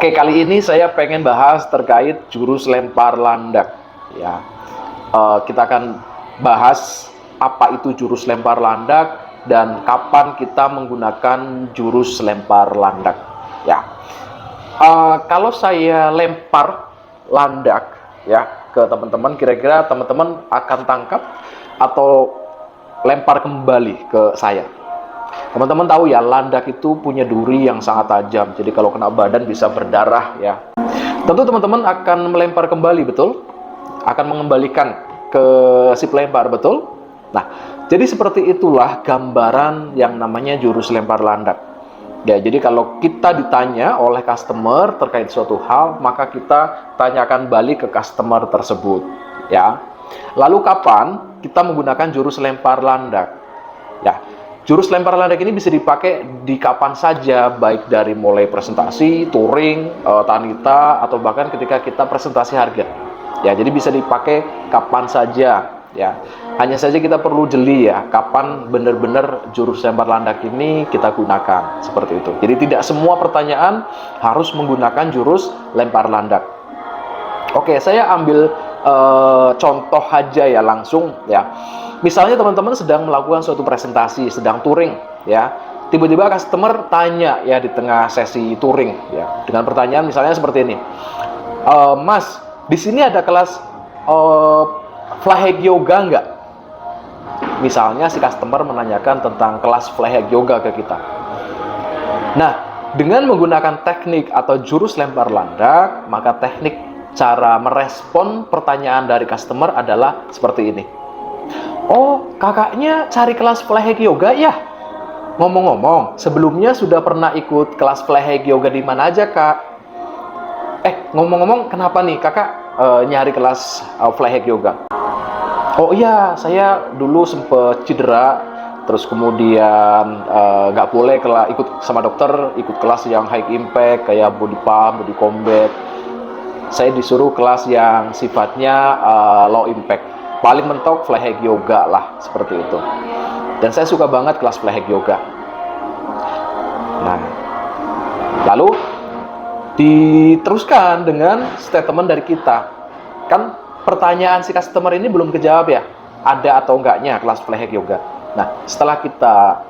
Oke, kali ini saya pengen bahas terkait jurus lempar landak. Ya, kita akan bahas apa itu jurus lempar landak dan kapan kita menggunakan jurus lempar landak. Ya, kalau saya lempar landak ya ke teman-teman, kira-kira teman-teman akan tangkap atau lempar kembali ke saya. Teman-teman tahu ya, landak itu punya duri yang sangat tajam. Jadi kalau kena badan bisa berdarah ya. Tentu teman-teman akan melempar kembali, betul? Akan mengembalikan ke si pelempar, betul? Nah, jadi seperti itulah gambaran yang namanya jurus lempar landak. Ya, jadi kalau kita ditanya oleh customer terkait suatu hal, maka kita tanyakan balik ke customer tersebut, ya. Lalu kapan kita menggunakan jurus lempar landak? Ya, jurus lempar landak ini bisa dipakai di kapan saja, baik dari mulai presentasi, touring, tanita, atau bahkan ketika kita presentasi harga. Ya, jadi bisa dipakai kapan saja. Ya, hanya saja kita perlu jeli ya, kapan benar-benar jurus lempar landak ini kita gunakan, seperti itu. Jadi tidak semua pertanyaan harus menggunakan jurus lempar landak. Oke, saya ambil contoh aja ya langsung ya. Misalnya teman-teman sedang melakukan suatu presentasi, sedang touring ya. Tiba-tiba customer tanya ya di tengah sesi touring ya, dengan pertanyaan misalnya seperti ini. Mas, di sini ada kelas fly yoga nggak? Misalnya si customer menanyakan tentang kelas fly yoga ke kita. Nah, dengan menggunakan teknik atau jurus lempar landak, maka teknik cara merespon pertanyaan dari customer adalah seperti ini. Oh, kakaknya cari kelas fly yoga ya? Ngomong-ngomong, sebelumnya sudah pernah ikut kelas fly yoga di mana aja, Kak? Ngomong-ngomong, kenapa nih kakak nyari kelas fly yoga? Oh iya, saya dulu sempet cedera, terus kemudian nggak boleh ikut sama dokter, ikut kelas yang high impact kayak body pump, body combat. Saya disuruh kelas yang sifatnya low impact, paling mentok fly yoga lah, seperti itu. Dan saya suka banget kelas fly yoga. Nah, lalu diteruskan dengan statement dari kita. Kan pertanyaan si customer ini belum kejawab ya, ada atau enggaknya kelas fly yoga. Nah, setelah kita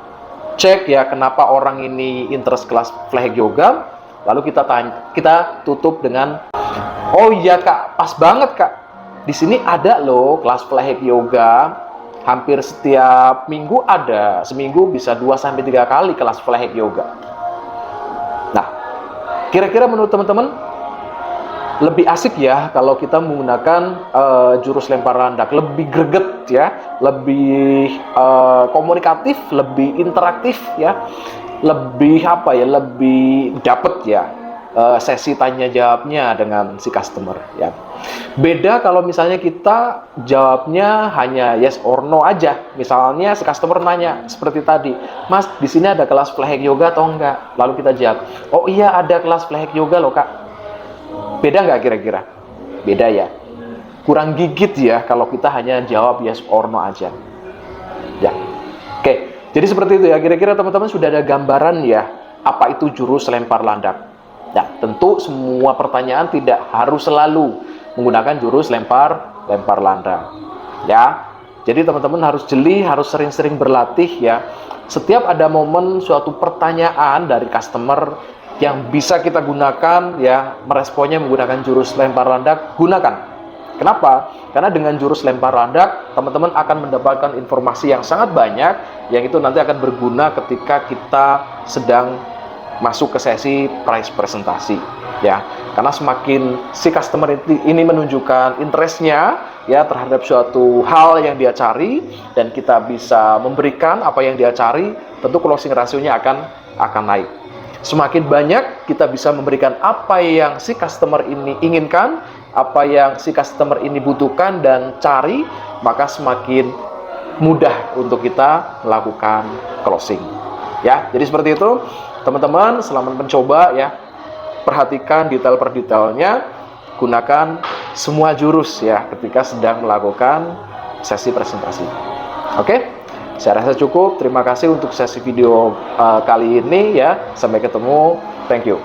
cek ya kenapa orang ini interest kelas fly yoga, lalu kita tutup dengan, oh iya kak, pas banget kak, di sini ada loh kelas fly yoga, hampir setiap minggu ada, seminggu bisa 2-3 kali kelas fly yoga. Nah, kira-kira menurut teman-teman lebih asik ya kalau kita menggunakan jurus lempar landak, lebih greget ya, lebih komunikatif, lebih interaktif ya, lebih lebih dapet ya sesi tanya jawabnya dengan si customer ya. Beda kalau misalnya kita jawabnya hanya yes or no aja. Misalnya si customer nanya seperti tadi, Mas, di sini ada kelas fly yoga atau enggak? Lalu kita jawab, oh iya ada kelas fly yoga loh kak. Beda nggak kira-kira? Beda ya. Kurang gigit ya kalau kita hanya jawab yes or no aja. Ya. Oke, jadi seperti itu ya. Kira-kira teman-teman sudah ada gambaran ya apa itu jurus lempar landak. Nah, tentu semua pertanyaan tidak harus selalu menggunakan jurus lempar landak. Ya. Jadi teman-teman harus jeli, harus sering-sering berlatih ya. Setiap ada momen suatu pertanyaan dari customer yang bisa kita gunakan ya, meresponnya menggunakan jurus lempar landak, gunakan. Kenapa? Karena dengan jurus lempar landak, teman-teman akan mendapatkan informasi yang sangat banyak, yang itu nanti akan berguna ketika kita sedang masuk ke sesi price presentasi ya. Karena semakin si customer ini menunjukkan interestnya ya terhadap suatu hal yang dia cari, dan kita bisa memberikan apa yang dia cari, tentu closing rasionya akan naik. Semakin banyak kita bisa memberikan apa yang si customer ini inginkan, apa yang si customer ini butuhkan dan cari, maka semakin mudah untuk kita melakukan closing. Ya, jadi seperti itu, teman-teman. Selamat mencoba ya. Perhatikan detail per detailnya, gunakan semua jurus ya ketika sedang melakukan sesi presentasi. Oke? Saya rasa cukup. Terima kasih untuk sesi video kali ini ya. Sampai ketemu. Thank you.